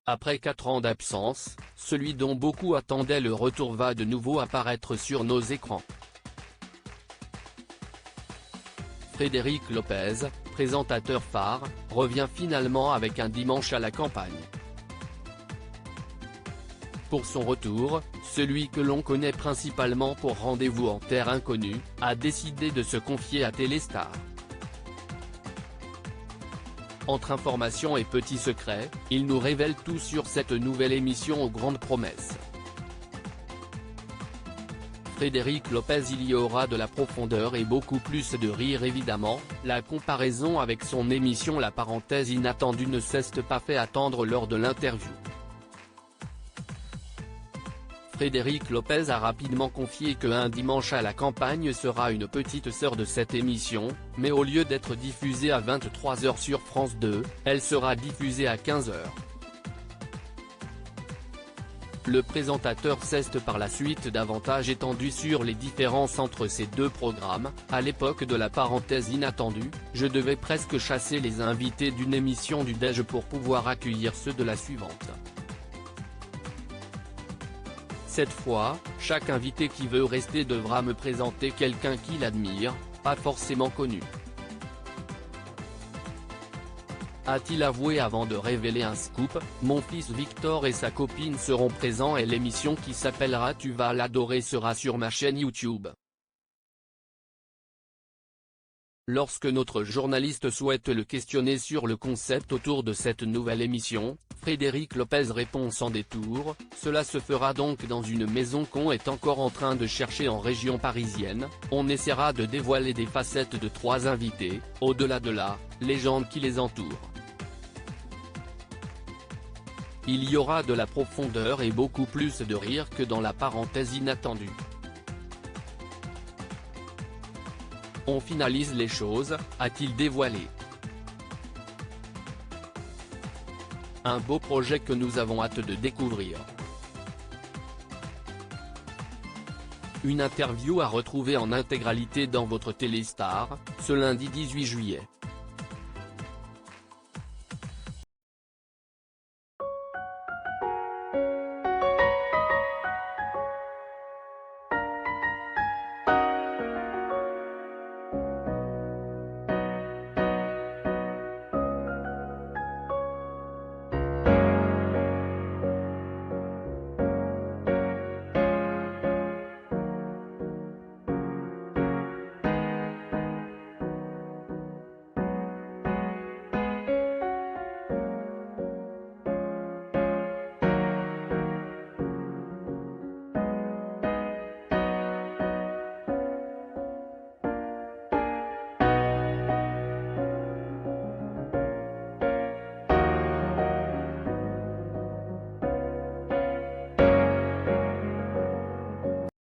Après 4 ans d'absence, celui dont beaucoup attendaient le retour va de nouveau apparaître sur nos écrans. Frédéric Lopez, présentateur phare, revient finalement avec un dimanche à la campagne. Pour son retour, celui que l'on connaît principalement pour Rendez-vous en terre inconnue, a décidé de se confier à Téléstar. Entre informations et petits secrets, il nous révèle tout sur cette nouvelle émission aux grandes promesses. Frédéric Lopez: il y aura de la profondeur et beaucoup plus de rire évidemment, la comparaison avec son émission La Parenthèse Inattendue ne s'est pas fait attendre lors de l'interview. Frédéric Lopez a rapidement confié que Un dimanche à la campagne sera une petite sœur de cette émission, mais au lieu d'être diffusée à 23 h sur France 2, elle sera diffusée à 15 h. Le présentateur s'est par la suite davantage étendu sur les différences entre ces deux programmes. À l'époque de La Parenthèse Inattendue, je devais presque chasser les invités d'une émission du déj pour pouvoir accueillir ceux de la suivante. Cette fois, chaque invité qui veut rester devra me présenter quelqu'un qu'il admire, pas forcément connu. A-t-il avoué avant de révéler un scoop. Mon fils Victor et sa copine seront présents et l'émission, qui s'appellera Tu vas l'adorer, sera sur ma chaîne YouTube. Lorsque notre journaliste souhaite le questionner sur le concept autour de cette nouvelle émission, Frédéric Lopez répond sans détour: cela se fera donc dans une maison qu'on est encore en train de chercher en région parisienne. On essaiera de dévoiler des facettes de 3 invités, au-delà de la légende qui les entoure. Il y aura de la profondeur et beaucoup plus de rire que dans La Parenthèse Inattendue. On finalise les choses, a-t-il dévoilé. Un beau projet que nous avons hâte de découvrir. Une interview à retrouver en intégralité dans votre Téléstar, ce lundi 18 juillet.